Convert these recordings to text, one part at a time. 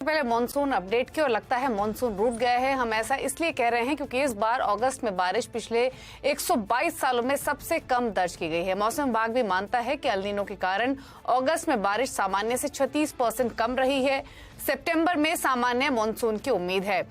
पहले monsoon update की और लगता है मॉनसून रूठ गया है। हम ऐसा इसलिए कह रहे हैं क्योंकि इस बार अगस्त में बारिश पिछले 122 सालों में सबसे कम दर्ज की गई है। मौसम विभाग भी मानता है कि एल नीनो के कारण अगस्त में बारिश सामान्य से 36% कम रही है। सितंबर में सामान्य मॉनसून की उम्मीद है।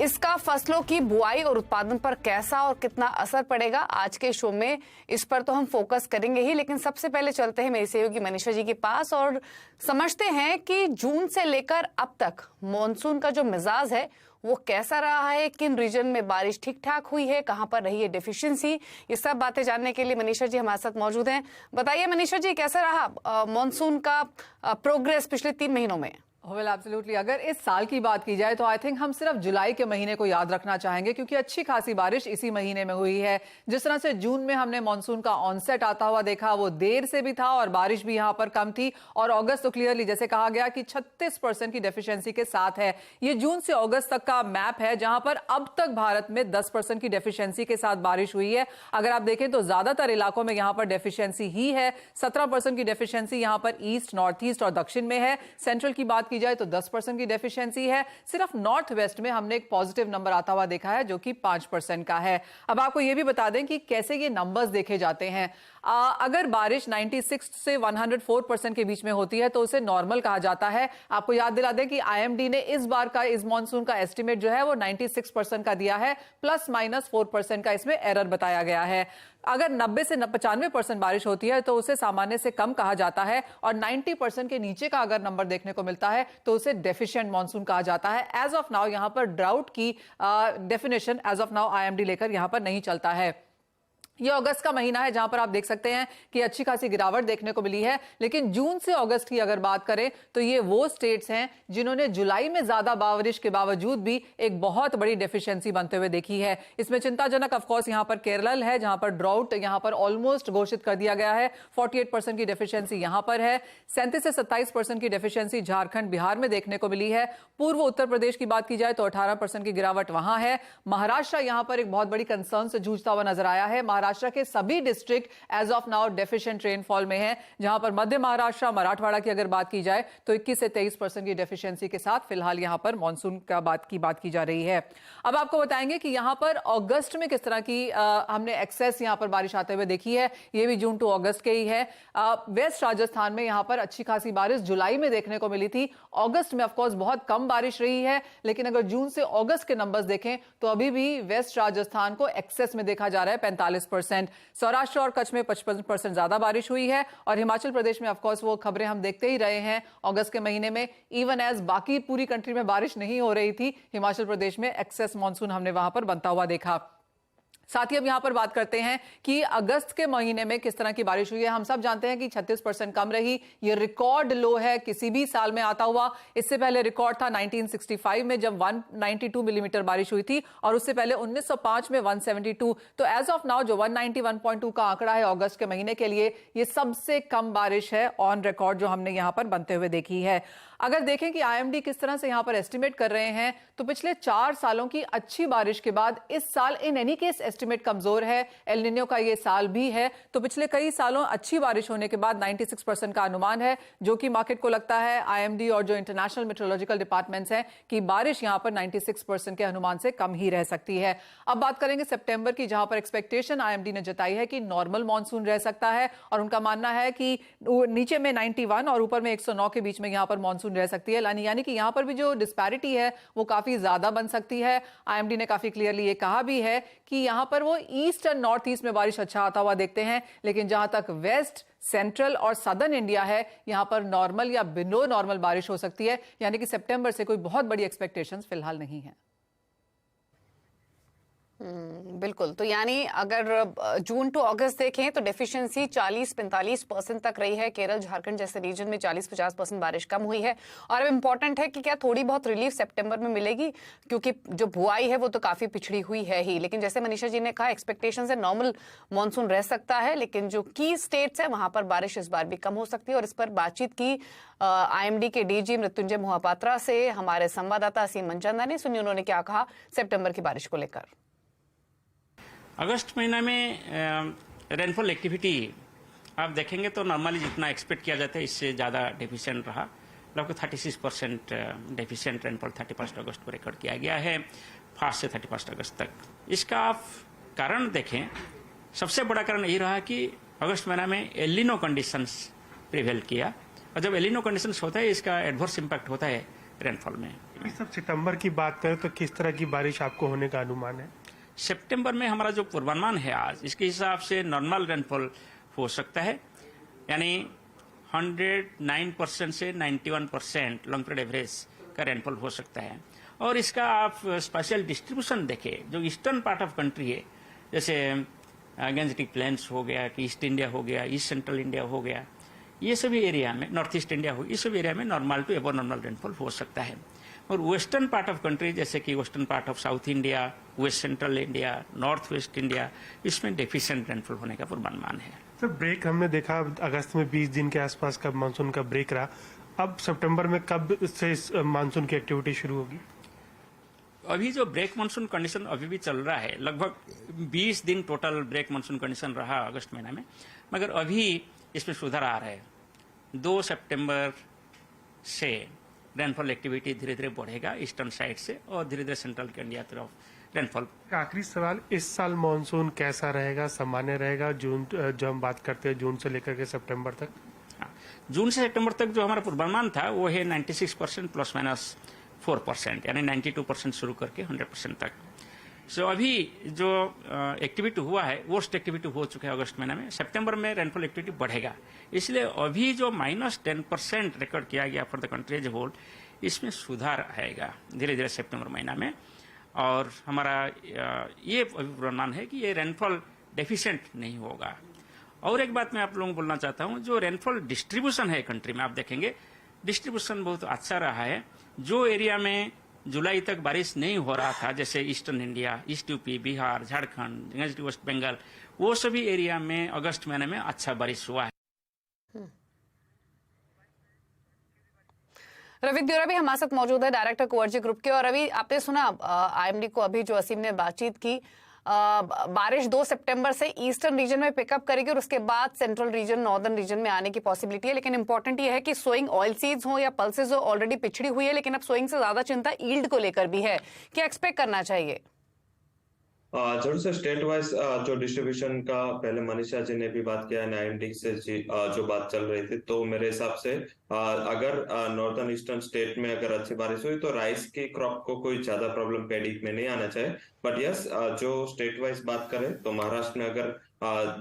इसका फसलों की बुआई और उत्पादन पर कैसा और कितना असर पड़ेगा, आज के शो में इस पर तो हम फोकस करेंगे ही, लेकिन सबसे पहले चलते हैं मेरी सहयोगी मनीषा जी के पास और समझते हैं कि जून से लेकर अब तक मॉनसून का जो मिजाज है वो कैसा रहा है, किन रीजन में बारिश ठीक ठाक हुई है, कहां पर रही है डेफिशिएंसी। ये सब बातें जानने के लिए मनीषा जी हमारे साथ मौजूद हैं। बताइए मनीषा जी, कैसा रहा मॉनसून का प्रोग्रेस पिछले 3 महीनों में? वेल एब्सोल्युटली, अगर इस साल की बात की जाए तो आई थिंक हम सिर्फ जुलाई के महीने को याद रखना चाहेंगे क्योंकि अच्छी खासी बारिश इसी महीने में हुई है। जिस तरह से जून में हमने मॉनसून का ऑनसेट आता हुआ देखा, वो देर से भी था और बारिश भी यहां पर कम थी। और अगस्त तो क्लियरली जैसे कहा गया कि 36% की डेफिशिएंसी के साथ है। ये जून से अगस्त तक का मैप है जहां पर अब तक भारत में 10% की डेफिशिएंसी के साथ बारिश हुई है। अगर आप देखें तो ज्यादातर इलाकों में यहां पर डेफिशिएंसी ही है। 17% की डेफिशिएंसी यहां पर ईस्ट, नॉर्थ ईस्ट और दक्षिण में है। सेंट्रल की बात की जाए तो 10% की डेफिशिएंसी है। सिर्फ नॉर्थ वेस्ट में हमने एक पॉजिटिव नंबर आता हुआ देखा है जो कि 5% का है। अब आपको यह भी बता दें कि कैसे ये नंबर्स देखे जाते हैं। अगर बारिश 96 से 104% के बीच में होती है तो उसे नॉर्मल कहा जाता है। आपको याद दिला दें कि आईएमडी ने इस बार का इस मॉनसून का एस्टिमेट जो है वो 96% का दिया है, ±4% का इसमें एरर बताया गया है। अगर 90 से 95% बारिश होती है तो उसे सामान्य से कम कहा जाता है और 90% के नीचे का अगर नंबर देखने को मिलता है तो उसे डेफिशिएंट मॉनसून कहा जाता है। एज ऑफ नाउ यहां पर ड्राउट की definition as of now IMD लेकर यहां पर नहीं चलता है। ये अगस्त का महीना है जहां पर आप देख सकते हैं कि अच्छी खासी गिरावट देखने को मिली है। लेकिन जून से अगस्त की अगर बात करें तो ये वो स्टेट्स हैं जिन्होंने जुलाई में ज्यादा बारिश के बावजूद भी एक बहुत बड़ी डेफिशिएंसी बनते हुए देखी है। इसमें चिंताजनक ऑफकोर्स यहां पर केरल है जहां पर ड्राउट यहां पर ऑलमोस्ट घोषित कर दिया गया है। 48% की डेफिशिएंसी यहां पर है। 37 से 27% की डेफिशिएंसी झारखंड, बिहार में देखने को मिली है। पूर्व उत्तर प्रदेश की बात की जाए तो 18% की गिरावट वहां है। महाराष्ट्र यहां पर एक बहुत बड़ी कंसर्न से जूझता हुआ नजर आया है। महाराष्ट्र के सभी district as of now deficient rainfall में है, जहां पर मध्य महाराष्ट्र, मराठवाड़ा की अगर बात की जाए तो 21 से 23% की डेफिशिएंसी के साथ फिलहाल यहां पर मॉनसून का बात की जा रही है। अब आपको बताएंगे कि यहां पर अगस्त में किस तरह की हमने एक्सेस यहां पर बारिश आते हुए देखी है। ये भी जून टू अगस्त के ही है। वेस्ट राजस्थान में यहां पर अच्छी खासी बारिश जुलाई में देखने को मिली थी। अगस्त में ऑफकोर्स बहुत कम बारिश रही है, लेकिन अगर जून से अगस्त के नंबर्स देखें तो अभी भी वेस्ट राजस्थान को एक्सेस में देखा जा रहा है 45%। सौराष्ट्र और कच्छ में 55% ज्यादा बारिश हुई है और हिमाचल प्रदेश में ऑफकोर्स वो खबरें हम देखते ही रहे हैं अगस्त के महीने में। इवन एज बाकी पूरी कंट्री में बारिश नहीं हो रही थी, हिमाचल प्रदेश में एक्सेस मॉनसून हमने वहां पर बनता हुआ देखा। साथ ही अब यहां पर बात करते हैं कि अगस्त के महीने में किस तरह की बारिश हुई है। हम सब जानते हैं कि 36% कम रही। ये रिकॉर्ड लो है किसी भी साल में आता हुआ। इससे पहले रिकॉर्ड था 1965 में जब 192 मिलीमीटर बारिश हुई थी और उससे पहले 1905 में 172। तो एज ऑफ नाउ जो 191.2 का आंकड़ा है अगस्त के महीने के लिए, ये सबसे कम बारिश है ऑन रिकॉर्ड जो हमने यहां पर बनते हुए देखी है। अगर देखें कि आईएमडी किस तरह से यहां पर एस्टिमेट कर रहे हैं तो पिछले 4 सालों की अच्छी बारिश के बाद इस साल इन एनी केस एस्टिमेट कमजोर है। एल नीनो का ये साल भी है, तो पिछले कई सालों अच्छी बारिश होने के बाद 96% का अनुमान है, जो कि मार्केट को लगता है आईएमडी और जो इंटरनेशनल मेट्रोलॉजिकल डिपार्टमेंट्स हैं कि बारिश यहां पर 96% के अनुमान से कम ही रह सकती है। अब बात करेंगे सितंबर की, जहां पर एक्सपेक्टेशन आईएमडी ने जताई है कि नॉर्मल मानसून रह सकता है और उनका मानना है कि नीचे में 91 और ऊपर में 109 के बीच में यहां पर मानसून रह सकती है। यानी कि यहां पर भी जो डिस्पैरिटी है वो काफी ज्यादा बन सकती है। आईएमडी ने काफी क्लियरली ये कहा भी है कि यहां पर वो ईस्ट और नॉर्थ ईस्ट में बारिश अच्छा आता हुआ देखते हैं, लेकिन जहां तक वेस्ट, सेंट्रल और सदर्न इंडिया है यहां पर नॉर्मल या बिलो नॉर्मल बारिश हो सकती है। यानी कि सितंबर से कोई बहुत बड़ी एक्सपेक्टेशंस फिलहाल नहीं है। बिल्कुल, तो यानी अगर जून टू अगस्त देखें तो डेफिशिएंसी 40-45% तक रही है। केरल, झारखंड जैसे रीजन में 40-50% बारिश कम हुई है। और अब इम्पोर्टेंट है कि क्या थोड़ी बहुत रिलीफ सितंबर में मिलेगी, क्योंकि जो बुआई है वो तो काफी पिछड़ी हुई है ही। लेकिन जैसे मनीषा जी ने कहा, एक्सपेक्टेशन से नॉर्मल मानसून रह सकता है, लेकिन जो की स्टेट्स है वहां पर बारिश इस बार भी कम हो सकती है। और इस पर बातचीत की आईएमडी के डीजी मृत्युंजय मोहापात्रा से हमारे संवाददाता असीम मनचंदा ने। सुनिए उन्होंने क्या कहा सितंबर की बारिश को लेकर। अगस्त महीना में रेनफॉल एक्टिविटी आप देखेंगे तो नॉर्मली जितना एक्सपेक्ट किया जाता है इससे ज़्यादा डेफिशिएंट रहा। लगभग 36% डेफिशिएंट रेनफॉल 31 अगस्त को रिकॉर्ड किया गया है, फास्ट से 31 अगस्त तक। इसका आप कारण देखें, सबसे बड़ा कारण यही रहा कि अगस्त महीना में एलिनो कंडीशंस प्रिवेल किया, और जब एलिनो कंडीशंस होता है इसका एडवर्स इम्पैक्ट होता है रेनफॉल में। सब सितंबर की बात करें तो किस तरह की बारिश आपको होने का अनुमान है? सितंबर में हमारा जो पूर्वानुमान है आज, इसके हिसाब से नॉर्मल रेनफॉल हो सकता है, यानी 109% से 91% लॉन्ग पीरियड एवरेज का रेनफॉल हो सकता है। और इसका आप स्पेशल डिस्ट्रीब्यूशन देखें, जो ईस्टर्न पार्ट ऑफ कंट्री है, जैसे गंजेटिक प्लेन्स हो गया, कि ईस्ट इंडिया हो गया, ईस्ट सेंट्रल इंडिया हो गया, ये सभी एरिया में, नॉर्थ ईस्ट इंडिया हो, ये सभी एरिया में normal to above normal rainfall हो सकता है। और वेस्टर्न पार्ट ऑफ कंट्री, जैसे कि western part of south India, west central India, north west India, इसमें डेफिशिएंट रेनफॉल होने का पूर्वानुमान है। सर, ब्रेक हमने देखा अगस्त में 20 दिन के आसपास का मानसून का ब्रेक रहा, अब सितंबर में कब से मानसून की एक्टिविटी शुरू होगी? अभी जो ब्रेक मानसून कंडीशन अभी भी चल रहा है, लगभग 20 दिन टोटल ब्रेक मानसून कंडीशन रहा अगस्त महीना में, मगर अभी इसमें सुधार आ रहा है। 2 सितंबर से रेनफॉल एक्टिविटी धीरे धीरे बढ़ेगा ईस्टर्न साइड से, और धीरे धीरे सेंट्रल इंडिया तरफ रेनफॉल। आखिरी सवाल, इस साल मानसून कैसा रहेगा? सामान्य रहेगा? जून, जो हम बात करते हैं जून से लेकर के सितंबर तक? हाँ, जून से सितंबर तक जो हमारा पूर्वानुमान था वो है 96% ±4%, यानी 92% शुरू करके 100% तक। सो अभी जो एक्टिविटी हुआ है, वर्स्ट एक्टिविटी हो चुका है अगस्त महीने में। सितंबर में रेनफॉल एक्टिविटी बढ़ेगा, इसलिए अभी जो -10% रिकॉर्ड किया गया for the country as whole, इसमें सुधार आएगा धीरे धीरे सितंबर महीना में। और हमारा ये अनुमान है कि ये रेनफॉल डेफिशिएंट नहीं होगा। और एक बात मैं आप लोगों को बोलना चाहता हूँ, जो रेनफॉल डिस्ट्रीब्यूशन है कंट्री में, आप देखेंगे डिस्ट्रीब्यूशन बहुत अच्छा रहा है। जो एरिया में जुलाई तक बारिश नहीं हो रहा था, जैसे eastern India, east UP, Bihar, Jharkhand, west Bengal, वो सभी एरिया में अगस्त महीने में अच्छा बारिश हुआ है। रवि द्योरा भी हमारे साथ मौजूद है, डायरेक्टर कुंवरजी ग्रुप के। और अभी आपने सुना आईएमडी को अभी जो असीम ने बातचीत की, बारिश 2 सितंबर से ईस्टर्न रीजन में पिकअप करेगी और उसके बाद सेंट्रल रीजन, नॉर्दर्न रीजन में आने की पॉसिबिलिटी है। लेकिन इंपॉर्टेंट ये है कि सोइंग ऑयल सीड्स हो या पल्सेस हो, ऑलरेडी पिछड़ी हुई है, लेकिन अब सोइंग से ज्यादा चिंता ईल्ड को लेकर भी है। क्या एक्सपेक्ट करना चाहिए? जरूर से स्टेट वाइज जो डिस्ट्रीब्यूशन का पहले मनीषा जी ने भी बात किया, आईएमडी से जो बात चल रही थी, तो मेरे हिसाब से अगर नॉर्दर्न ईस्टर्न स्टेट में अगर अच्छी बारिश हुई तो राइस की क्रॉप को कोई ज्यादा प्रॉब्लम पैडी में नहीं आना चाहिए। बट यस, जो स्टेट वाइज बात करें तो महाराष्ट्र में अगर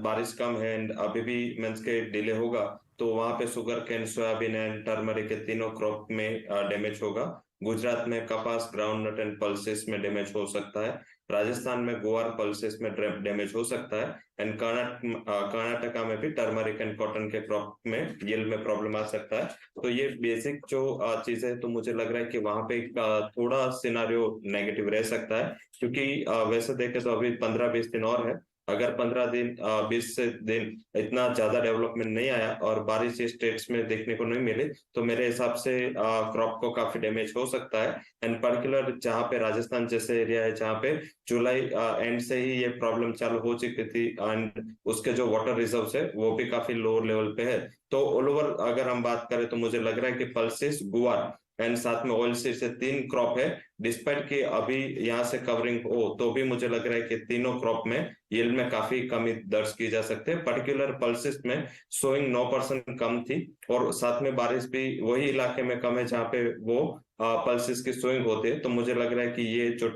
बारिश कम है एंड अभी भी मींस के डिले होगा, तो वहां पे sugar cane, soybean and turmeric के तीनों क्रॉप में डैमेज होगा। गुजरात में कपास, ग्राउंडनट एंड पल्सेस में डैमेज हो सकता है। राजस्थान में गुआर, पल्सेस में डैमेज हो सकता है। एंड कर्नाटका में भी टर्मरिक एंड कॉटन के क्रॉप में यील्ड में प्रॉब्लम आ सकता है। तो ये बेसिक जो चीज है, तो मुझे लग रहा है कि वहां पे थोड़ा सिनारियो नेगेटिव रह सकता है, क्योंकि वैसे देखे तो अभी 15-20 दिन और है। अगर 15 दिन 20 से दिन इतना ज्यादा डेवलपमेंट नहीं आया और बारिश स्टेट्स में देखने को नहीं मिली, तो मेरे हिसाब से क्रॉप को काफी डैमेज हो सकता है। एंड पर्टिकुलर जहाँ पे राजस्थान जैसे एरिया है, जहाँ पे जुलाई एंड से ही ये प्रॉब्लम चालू हो चुकी थी एंड उसके जो वाटर रिजर्व्स है वो भी काफी लोअर लेवल पे है। तो ऑल ओवर अगर हम बात करें तो मुझे लग रहा है कि पल्सेस, गुआर एंड साथ में ऑयल सीड से 3 क्रॉप है। डिस्पाइट कि अभी यहाँ से कवरिंग हो, तो भी मुझे लग रहा है कि तीनों क्रॉप में यील्ड में काफी कमी दर्ज की जा सकती है। पर्टिकुलर पल्सेस में सोइंग 9% कम थी, और साथ में बारिश भी वही इलाके में कम है जहाँ पे वो पल्सेस की सोइंग होती है। तो मुझे लग रहा है कि ये जो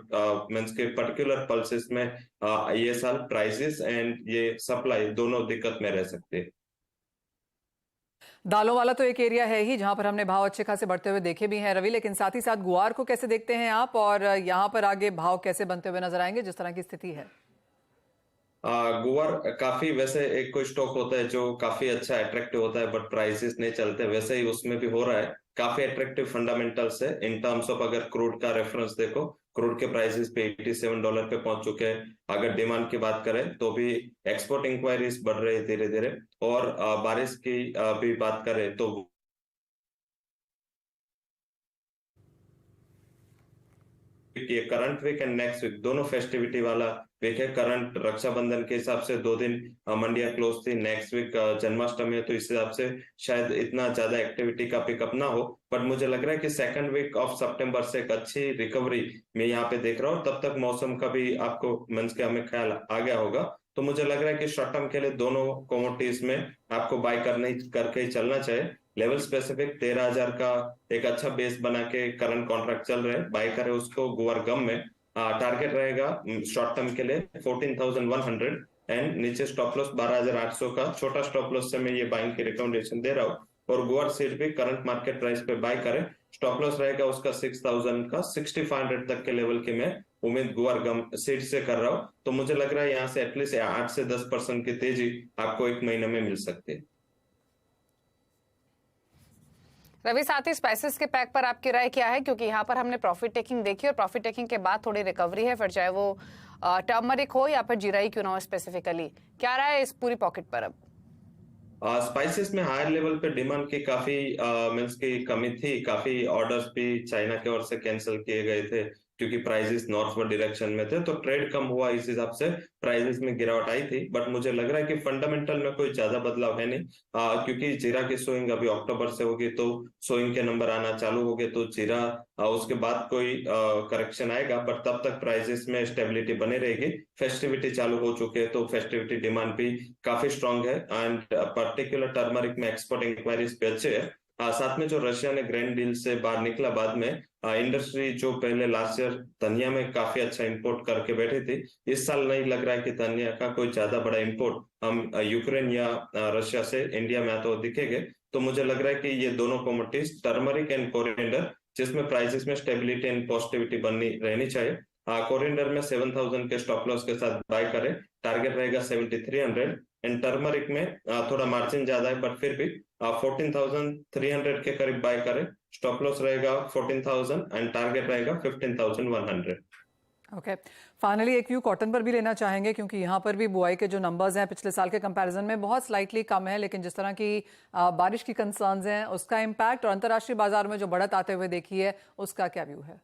मींस के पर्टिकुलर पल्सेस में ये साल प्राइसेस एंड ये सप्लाई दोनों दिक्कत में रह सकते हैं। दालों वाला तो एक एरिया है ही जहां पर हमने भाव अच्छे खासे बढ़ते हुए देखे भी हैं रवि, लेकिन साथ ही साथ गुआर को कैसे देखते हैं आप, और यहाँ पर आगे भाव कैसे बनते हुए नजर आएंगे जिस तरह की स्थिति है? गुआर काफी, वैसे एक कोई स्टॉक होता है जो काफी अच्छा अट्रैक्टिव होता है बट प्राइसेस नहीं चलते, वैसे ही उसमें भी हो रहा है। काफी अट्रैक्टिव फंडामेंटल्स है इन टर्म्स ऑफ, अगर क्रूड का रेफरेंस देखो, क्रूड के प्राइसेस पे $87 पे पहुंच चुके हैं। अगर डिमांड की बात करें तो भी एक्सपोर्ट इंक्वायरीज बढ़ रही है धीरे धीरे, और बारिश की भी बात करें तो वीक, ये current week and next week दोनों फेस्टिविटी वाला वीक है। करंट रक्षाबंधन के हिसाब से 2 दिन मंडियां क्लोज थी, नेक्स्ट वीक जन्माष्टमी है, तो इस हिसाब से शायद इतना ज्यादा एक्टिविटी का पिकअप ना हो। बट मुझे लग रहा है कि सेकंड वीक ऑफ सितंबर से एक अच्छी रिकवरी मैं यहाँ पे देख रहा हूँ। तब तक मौसम का भी आपको मींस के हमें ख्याल आ गया होगा। तो मुझे लग रहा है कि शॉर्ट टर्म के लिए दोनों कमोडिटीज में आपको बाय करके ही चलना चाहिए। लेवल स्पेसिफिक 13,000 का एक अच्छा बेस बना के करंट कॉन्ट्रैक्ट चल रहे हैं, बाय करे उसको गुआर गम में। टारगेट रहेगा शॉर्ट टर्म के लिए 14,100 एंड नीचे स्टॉप लॉस 12,800 का छोटा स्टॉप लॉस से मैं ये बाइंग की रिकमेंडेशन दे रहा हूँ। और गुआर सीड भी करंट मार्केट प्राइस पे बाय करें, स्टॉप लॉस रहेगा उसका 6,000 का, 6,500 तक के लेवल की मैं उम्मीद गुआर गम सीड से कर रहा हूँ। तो मुझे लग रहा है यहाँ से एटलीस्ट 8 से 10% की तेजी आपको एक महीने में मिल सकती है। रवि, साथ ही स्पाइसेस के पैक पर आपकी राय क्या है, क्योंकि यहाँ पर हमने प्रॉफिट टेकिंग देखी और प्रॉफिट टेकिंग के बाद थोड़ी रिकवरी है, फिर चाहे वो टर्मरिक हो या फिर जीरा ही क्यों ना हो स्पेसिफिकली, क्या राय है इस पूरी पॉकेट पर? अब स्पाइसेस में हायर लेवल पे डिमांड की काफी मीन्स की कमी थी, काफी ऑर्डर्स भी चाइना की ओर से कैंसिल किए गए थे क्योंकि प्राइसेस नॉर्थवर्ड डायरेक्शन में थे, तो ट्रेड कम हुआ, इस हिसाब से प्राइसेस में गिरावट आई थी। बट मुझे लग रहा है कि फंडामेंटल में कोई ज्यादा बदलाव है नहीं, क्योंकि जीरा की सोइंग अभी अक्टूबर से होगी, तो सोइंग के नंबर आना चालू हो गए, तो जीरा उसके बाद कोई करेक्शन आएगा, बट तब तक प्राइसेस में स्टेबिलिटी बनी रहेगी। फेस्टिविटी चालू हो चुके हैं, तो फेस्टिविटी डिमांड भी काफी स्ट्रांग है एंड पर्टिकुलर टर्मरिक में एक्सपोर्ट इंक्वायरीज पे अच्छे है। साथ में जो रशिया ने ग्रैंड डील से बाहर निकला बाद में, इंडस्ट्री जो पहले लास्ट ईयर धनिया में काफी अच्छा इंपोर्ट करके बैठी थी, इस साल नहीं लग रहा है कि धनिया का कोई ज्यादा बड़ा इंपोर्ट हम यूक्रेन या रशिया से इंडिया में तो दिखेंगे। तो मुझे लग रहा है कि ये दोनों कमोडिटीज टर्मरिक एंड कोरिएंडर, जिसमें प्राइसेस में स्टेबिलिटी एंड पॉजिटिविटी बननी रहनी चाहिए। कोरिएंडर में 7,000 के स्टॉप लॉस के साथ बाय करें, टारगेट रहेगा 7,300 एंड टर्मरिक में थोड़ा मार्जिन ज्यादा है, बट फिर भी 14,300 के करीब बाय करें, स्टॉप लॉस रहेगा 14,000 एंड टारगेट रहेगा 15,100। ओके, फाइनली एक व्यू कॉटन पर भी लेना चाहेंगे, क्योंकि यहाँ पर भी बुआई के जो नंबर्स हैं पिछले साल के कंपैरिजन में बहुत स्लाइटली कम है, लेकिन जिस तरह की बारिश की कंसर्न्स हैं उसका इम्पैक्ट और अंतर्राष्ट्रीय बाजार में जो बढ़त आते हुए देखी है उसका क्या व्यू है?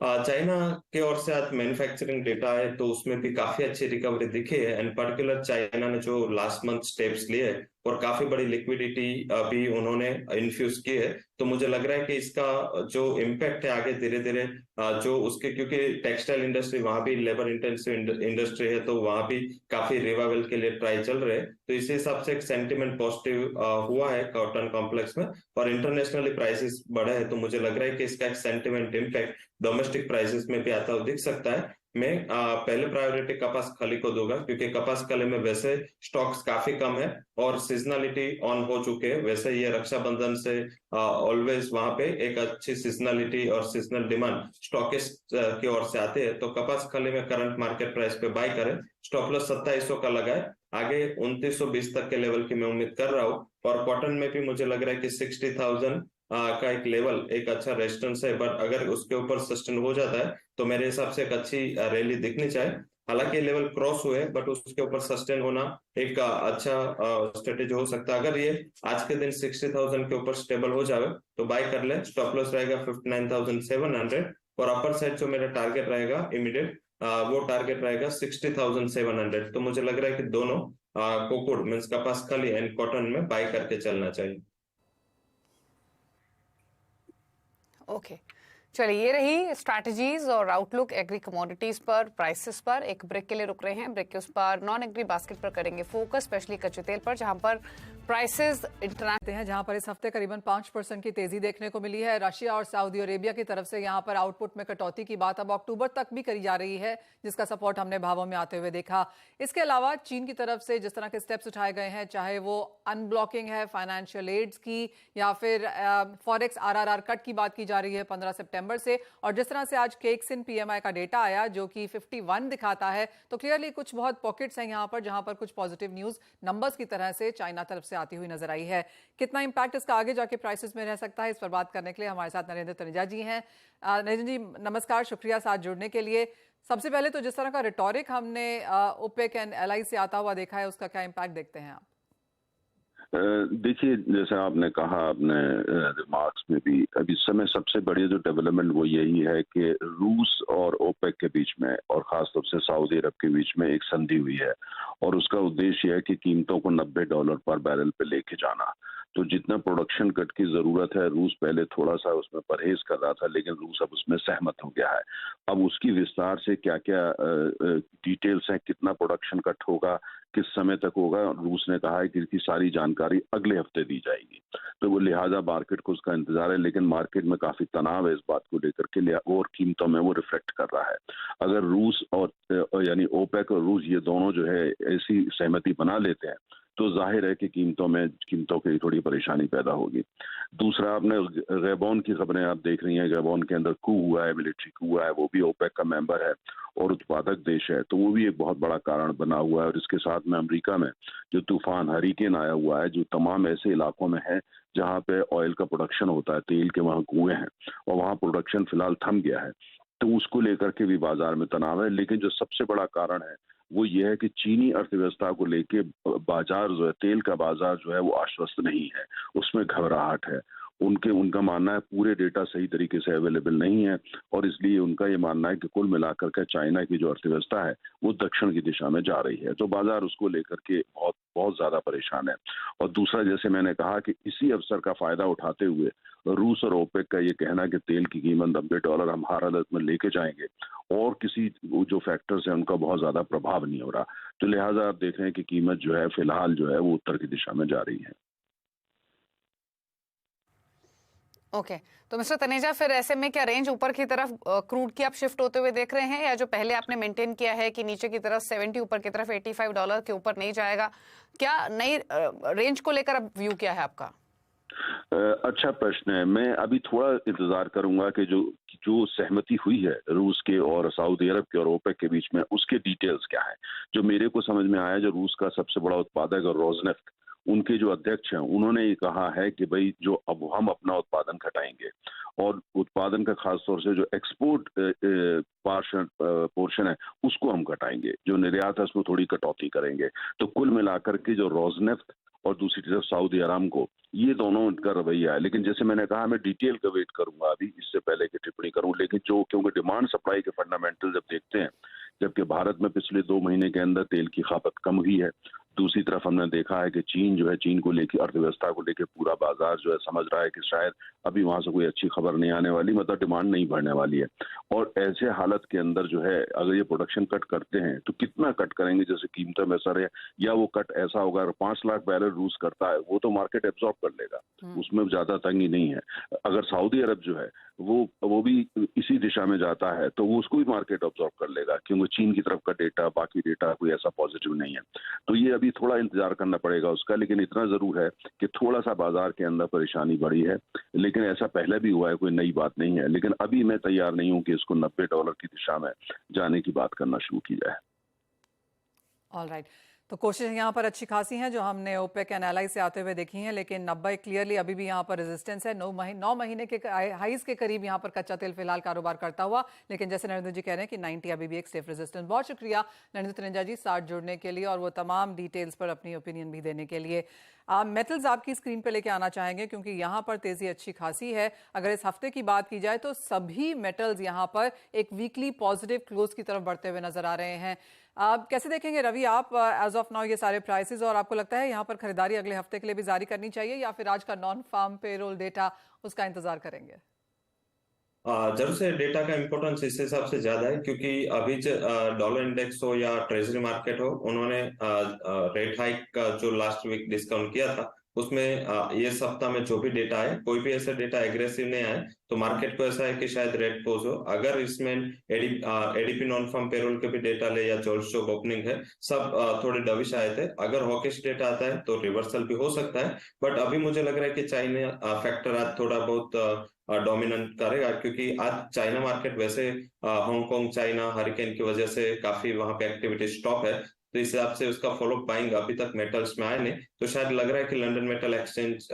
चाइना के ओर से आज मैन्युफैक्चरिंग डेटा है, तो उसमें भी काफी अच्छी रिकवरी दिखी है एंड पर्टिकुलर चाइना ने जो लास्ट मंथ स्टेप्स लिए और काफी बड़ी लिक्विडिटी भी उन्होंने इन्फ्यूज की है। तो मुझे लग रहा है कि इसका जो इम्पैक्ट है आगे धीरे धीरे जो उसके, क्योंकि टेक्सटाइल इंडस्ट्री वहां भी लेबर इंटेंसिव इंडस्ट्री है, तो वहां भी काफी रिवाइवल के लिए ट्राई चल रहे हैं। तो इसी हिसाब से एक सेंटिमेंट पॉजिटिव हुआ है कॉटन कॉम्प्लेक्स में और इंटरनेशनली प्राइसेस बढ़े हैं, तो मुझे लग रहा है कि इसका एक सेंटिमेंट इम्पैक्ट डोमेस्टिक प्राइसेस में भी आता हुआ दिख सकता है। मैं पहले प्रायोरिटी कपास खली को दूंगा, क्योंकि कपास खली में वैसे स्टॉक्स काफी कम है और सीजनलिटी ऑन हो चुके हैं। वैसे ये रक्षाबंधन से ऑलवेज वहां पे एक अच्छी सीजनलिटी और सीजनल डिमांड स्टॉकिस्ट की ओर से आते हैं, तो कपास खली में करंट मार्केट प्राइस पे बाय करें, स्टॉप लॉस 2700 का लगाए, आगे 2920 तक के लेवल की मैं उम्मीद कर रहा हूँ। और कॉटन में भी मुझे लग रहा है कि 60,000 का एक लेवल एक अच्छा रेजिस्टेंस है, बट अगर उसके ऊपर सस्टेन हो जाता है तो मेरे हिसाब से एक अच्छी रैली दिखनी चाहिए। हालांकि लेवल क्रॉस हुए, बट उसके ऊपर सस्टेन होना एक अच्छा स्ट्रेटेजी हो सकता है। अगर ये आज के दिन 60,000 के ऊपर स्टेबल हो जाए तो बाय कर ले, स्टॉप लॉस रहेगा 59,700 और अपर साइड जो मेरा टारगेट रहेगा इमीडिएट वो टारगेट रहेगा 60,700। तो मुझे लग रहा है कि दोनों कोकुड़ मींस कपास खली एंड कॉटन में बाय करके चलना चाहिए। ओके, चलिए ये रही स्ट्रैटेजीज और आउटलुक एग्री कमोडिटीज पर, प्राइसेस पर। एक ब्रेक के लिए रुक रहे हैं, ब्रेक के उस पर नॉन एग्री बास्केट पर करेंगे फोकस, स्पेशली कच्चे तेल पर, जहां पर प्राइसेस इंटरनेशनल हैं, जहां पर इस हफ्ते करीबन 5% की तेजी देखने को मिली है। रशिया और सऊदी अरेबिया की तरफ से यहां पर आउटपुट में कटौती की बात अब अक्टूबर तक भी करी जा रही है, जिसका सपोर्ट हमने भावों में आते हुए देखा। इसके अलावा चीन की तरफ से जिस तरह के स्टेप्स उठाए गए हैं, चाहे वो अनब्लॉकिंग है फाइनेंशियल एड्स की या फिर फॉरेक्स आरआरआर कट की बात की जा रही है 15 सितंबर से, और जिस तरह से आज केक्सिन पीएमआई का डेटा आया जो कि 51 दिखाता है, तो क्लियरली कुछ बहुत पॉकेट्स हैं यहां पर जहां पर कुछ पॉजिटिव न्यूज नंबर्स की तरह से चाइना तरफ से आती हुई नजर आई है। कितना इंपैक्ट इसका आगे जाके प्राइसेस में रह सकता है, इस पर बात करने के लिए हमारे साथ नरेंद्र तनेजा जी हैं। नरेंद्र जी नमस्कार, शुक्रिया साथ जुड़ने के लिए। सबसे पहले तो जिस तरह का रिटोरिक हमने ओपेक एंड एलआई से आता हुआ देखा है, उसका क्या इंपैक्ट देखते हैं आप? देखिए, जैसे आपने कहा अपने रिमार्क्स में भी, अभी इस समय सबसे बड़ी जो डेवलपमेंट वो यही है कि रूस और ओपेक के बीच में और खासतौर से सऊदी अरब के बीच में एक संधि हुई है और उसका उद्देश्य है कि कीमतों को $90 पर बैरल पे लेके जाना। तो जितना प्रोडक्शन कट की जरूरत है, रूस पहले थोड़ा सा उसमें परहेज कर रहा था, लेकिन रूस अब उसमें सहमत हो गया है। अब उसकी विस्तार से क्या क्या डिटेल्स हैं, कितना प्रोडक्शन कट होगा, किस समय तक होगा, रूस ने कहा है कि इसकी सारी जानकारी अगले हफ्ते दी जाएगी। तो वो लिहाजा मार्केट को उसका इंतजार है, लेकिन मार्केट में काफी तनाव है इस बात को लेकर के और कीमतों में वो रिफ्लेक्ट कर रहा है। अगर रूस और यानी ओपेक और रूस ये दोनों जो है ऐसी सहमति बना लेते हैं तो जाहिर है कि कीमतों की थोड़ी परेशानी पैदा होगी। दूसरा, आपने गैबोन की खबरें आप देख रही हैं, गैबोन के अंदर कू हुआ है, मिलिट्री कू हुआ है, वो भी ओपेक का मेंबर है और उत्पादक देश है, तो वो भी एक बहुत बड़ा कारण बना हुआ है। और इसके साथ में अमेरिका में जो तूफान हरिकेन आया हुआ है, जो तमाम ऐसे इलाकों में है जहाँ पे ऑयल का प्रोडक्शन होता है, तेल के वहाँ कुएं हैं और वहाँ प्रोडक्शन फिलहाल थम गया है, तो उसको लेकर के भी बाजार में तनाव है। लेकिन जो सबसे बड़ा कारण है वो ये है कि चीनी अर्थव्यवस्था को लेके बाजार जो है, तेल का बाजार जो है वो आश्वस्त नहीं है, उसमें घबराहट है। उनका मानना है पूरे डेटा सही तरीके से अवेलेबल नहीं है और इसलिए उनका ये मानना है कि कुल मिलाकर के चाइना की जो अर्थव्यवस्था है वो दक्षिण की दिशा में जा रही है, तो बाजार उसको लेकर के बहुत बहुत ज्यादा परेशान है। और दूसरा, जैसे मैंने कहा कि इसी अवसर का फायदा उठाते हुए रूस और ओपेक का ये कहना कि तेल की कीमत $90 हम हर हालत में लेके जाएंगे और किसी जो फैक्टर्स है उनका बहुत ज्यादा प्रभाव नहीं हो रहा, तो लिहाजा आप देख रहे हैं कि कीमत जो है फिलहाल जो है वो उत्तर की दिशा में जा रही है। ओके, तो मिस्टर तनेजा, फिर ऐसे में क्या रेंज ऊपर की तरफ क्रूड की आप शिफ्ट होते हुए देख रहे हैं, या जो पहले आपने मेंटेन किया है कि नीचे की तरफ 70, ऊपर की तरफ $85 के ऊपर नहीं जाएगा, क्या नई रेंज को लेकर अब व्यू क्या है आपका? अच्छा प्रश्न है। मैं अभी थोड़ा इंतजार करूंगा कि जो सहमति हुई है रूस के और सऊदी अरब के और ओपेक के बीच में, उसके डिटेल्स क्या है। जो मेरे को समझ में आया, जो रूस का सबसे बड़ा उत्पादक और रोजनेफ्ट, उनके जो अध्यक्ष हैं, उन्होंने ये कहा है कि भाई जो अब हम अपना उत्पादन घटाएंगे और उत्पादन का खास तौर से जो एक्सपोर्ट पोर्शन है उसको हम घटाएंगे, जो निर्यात है उसमें थोड़ी कटौती करेंगे। तो कुल मिलाकर के जो रोजनेफ्ट और दूसरी तरफ सऊदी अरामको, ये दोनों उनका रवैया है। लेकिन जैसे मैंने कहा, मैं डिटेल का वेट करूंगा अभी, इससे पहले कि टिप्पणी करूं। लेकिन जो क्योंकि डिमांड सप्लाई के फंडामेंटल जब देखते हैं, जबकि भारत में पिछले 2 महीने के अंदर तेल की खपत कम हुई है, दूसरी तरफ हमने देखा है कि चीन जो है, चीन को लेकर अर्थव्यवस्था को लेकर पूरा बाजार जो है समझ रहा है कि शायद अभी वहां से कोई अच्छी खबर नहीं आने वाली, मतलब डिमांड नहीं बढ़ने वाली है। और ऐसे हालत के अंदर जो है, अगर ये प्रोडक्शन कट करते हैं तो कितना कट करेंगे, जैसे कीमतों में असर है, या वो कट ऐसा होगा, अगर 5 लाख बैरल रूस करता है वो तो मार्केट एब्जॉर्ब कर लेगा, उसमें ज्यादा तंगी नहीं है। अगर सऊदी अरब जो है वो भी इसी दिशा में जाता है तो वो उसको भी मार्केट ऑब्जॉर्व कर लेगा, क्योंकि चीन की तरफ का डेटा, बाकी डेटा कोई ऐसा पॉजिटिव नहीं है। तो ये अभी थोड़ा इंतजार करना पड़ेगा उसका। लेकिन इतना जरूर है कि थोड़ा सा बाजार के अंदर परेशानी बढ़ी है, लेकिन ऐसा पहले भी हुआ है, कोई नई बात नहीं है। लेकिन अभी मैं तैयार नहीं हूं कि इसको $90 की दिशा में जाने की बात करना शुरू की जाए। ऑलराइट, तो कोशिश यहाँ पर अच्छी खासी हैं जो हमने ओपेक एंड एलाई से आते हुए देखी हैं, लेकिन 90 क्लियरली अभी भी यहाँ पर रेजिस्टेंस है। 9 महीने के हाईज के करीब यहाँ पर कच्चा तेल फिलहाल कारोबार करता हुआ, लेकिन जैसे नरेंद्र जी कह रहे हैं कि 90 अभी भी एक सेफ रेजिस्टेंस। बहुत शुक्रिया नरेंद्र तनेजा जी साथ जुड़ने के लिए और वो तमाम डिटेल्स पर अपनी ओपिनियन भी देने के लिए। मेटल्स आपकी स्क्रीन पर लेके आना चाहेंगे क्योंकि यहाँ पर तेजी अच्छी खासी है। अगर इस हफ्ते की बात की जाए तो सभी मेटल्स यहाँ पर एक वीकली पॉजिटिव क्लोज की तरफ बढ़ते हुए नजर आ रहे हैं। आप कैसे देखेंगे रवि, आप एज ऑफ नाउ ये सारे प्राइसेस, और आपको लगता है यहाँ पर खरीदारी अगले हफ्ते के लिए भी जारी करनी चाहिए या फिर आज का नॉन फार्म पेरोल डेटा उसका इंतजार करेंगे? जरूर से डेटा का इम्पोर्टेंस इस हिसाब से ज्यादा है क्योंकि अभी डॉलर इंडेक्स हो या ट्रेजरी मार्केट हो, उन्होंने रेट हाइक का जो लास्ट वीक डिस्काउंट किया था उसमें ये सप्ताह में जो भी डेटा है, कोई भी ऐसा डेटा एग्रेसिव नहीं आए तो मार्केट को ऐसा है कि शायद रेट पोज हो। अगर इसमें एडीपी नॉन फार्म पेरोल के भी डेटा ले या जोल्ड स्टॉक ओपनिंग है, सब थोड़े डविश आए थे। अगर हॉकिश डेटा आता है तो रिवर्सल भी हो सकता है, बट अभी मुझे लग रहा है कि चाइना फैक्टर आज थोड़ा बहुत डोमिनेंट करेगा क्योंकि आज चाइना मार्केट वैसे हांगकांग चाइना हरिकेन की वजह से काफी वहां पे एक्टिविटी स्टॉप है, तो इस हिसाब से उसका फॉलोअप पाएंगे। अभी तक मेटल्स में आए नहीं, तो शायद लग रहा है कि लंदन मेटल एक्सचेंज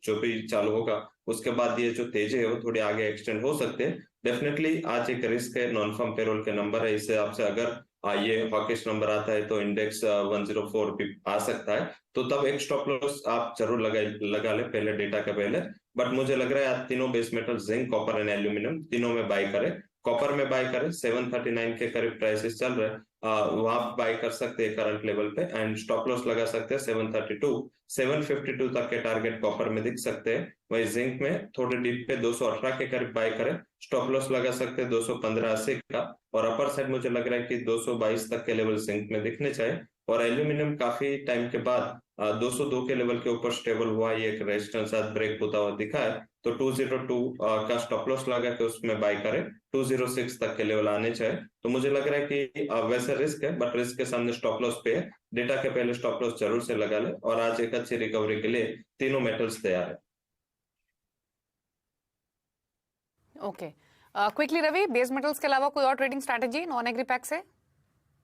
जो भी चालू होगा उसके बाद ये जो तेजी है वो थोड़ी आगे एक्सटेंड हो सकते हैं। डेफिनेटली आज एक रिस्क है, नॉन फार्म पेरोल के नंबर है, इस हिसाब से अगर ये हॉकिश नंबर आता है तो इंडेक्स 104 भी आ सकता है, तो तब एक स्टॉप लॉस आप जरूर लगा ले पहले डेटा के पहले। बट मुझे लग रहा है आज तीनों base metal zinc, copper and aluminium तीनों में बाय करें। कॉपर में बाय करें, 739 के करीब प्राइसेस चल रहे हैं, वहां बाय कर सकते हैं करंट लेवल पे, एंड स्टॉप लॉस लगा सकते हैं 732, 752 तक के टारगेट कॉपर में दिख सकते हैं। वही जिंक में थोड़े डीप पे 218 के करीब बाय करें, स्टॉप लॉस लगा सकते हैं 215-80 का, और अपर साइड मुझे लग रहा है कि 222 तक के लेवल जिंक में दिखने चाहिए। और एल्यूमिनियम काफी टाइम के बाद 202 के लेवल के ऊपर स्टेबल हुआ, ये एक रेजिस्टेंस साथ ब्रेक होता हुआ दिखा है, तो 202 का स्टॉप लॉस लगा के उसमें बाय करें, 206 तक के लेवल आने चाहिए। तो मुझे लग रहा है कि वैसे रिस्क है, बट रिस्क के सामने स्टॉप लॉस पे है, डेटा के पहले स्टॉप लॉस जरूर से लगा ले, और आज एक अच्छी रिकवरी के लिए तीनों मेटल्स तैयार है। Okay, quickly Ravi, base metals के अलावा कोई और trading strategy non agri pack से?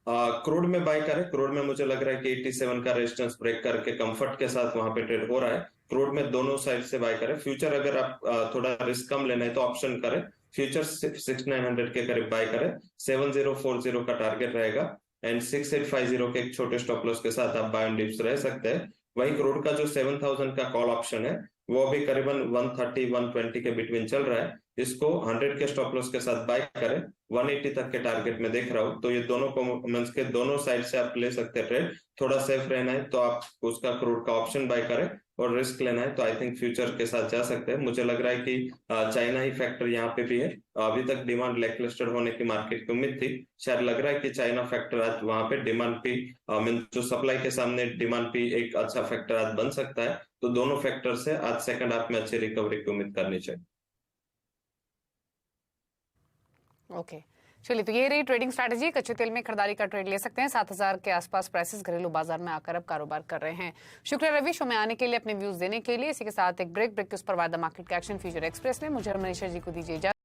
क्रूड में बाय करें, क्रूड में मुझे लग रहा है कि 87 का रेजिस्टेंस ब्रेक करके कंफर्ट के साथ वहां पे ट्रेड हो रहा है। क्रूड में दोनों साइड से बाय करें। फ्यूचर अगर आप थोड़ा रिस्क कम लेना है तो ऑप्शन करें, फ्यूचर 6900 के करीब बाय करें, 7040 का टारगेट रहेगा, एंड 6850 के एक छोटे स्टॉप लॉस के साथ आप बाय ऑन डिप्स रह सकते हैं। वही क्रूड का जो 7000 का कॉल ऑप्शन है वो भी करीबन 130-120 के बिटवीन चल रहा है, इसको 100 के स्टॉप लॉस के साथ बाय करें, 180 तक के टारगेट में देख रहा हूँ। तो ये दोनों परफॉर्मेंस के दोनों साइड से आप ले सकते हैं ट्रेड। थोड़ा सेफ रहना है तो आप उसका क्रूड का ऑप्शन बाय करें, और रिस्क लेना है तो आई थिंक फ्यूचर के साथ जा सकते हैं। मुझे लग रहा है कि चाइना ही फैक्टर यहाँ पे भी है। अभी तक डिमांड लैकलस्टर होने की मार्केट की उम्मीद थी, शायद लग रहा है कि चाइना फैक्टर आज वहां पे डिमांड भी जो सप्लाई के सामने डिमांड भी एक अच्छा फैक्टर आज बन सकता है। तो दोनों फैक्टर से आज सेकंड हाफ में अच्छी रिकवरी की उम्मीद करनी चाहिए। ओके, चलिए, तो ये रही ट्रेडिंग स्ट्रैटेजी। कच्चे तेल में खरीदारी का ट्रेड ले सकते हैं, 7000 के आसपास प्राइसेस घरेलू बाजार में आकर अब कारोबार कर रहे हैं। शुक्रिया रवि, शो में आने के लिए, अपने व्यूज देने के लिए। इसी के साथ एक ब्रेक के उस पर वादा मार्केट का एक्शन फ्यूचर एक्सप्रेस में मुझे मनीषा जी को दीजिए इजाजत।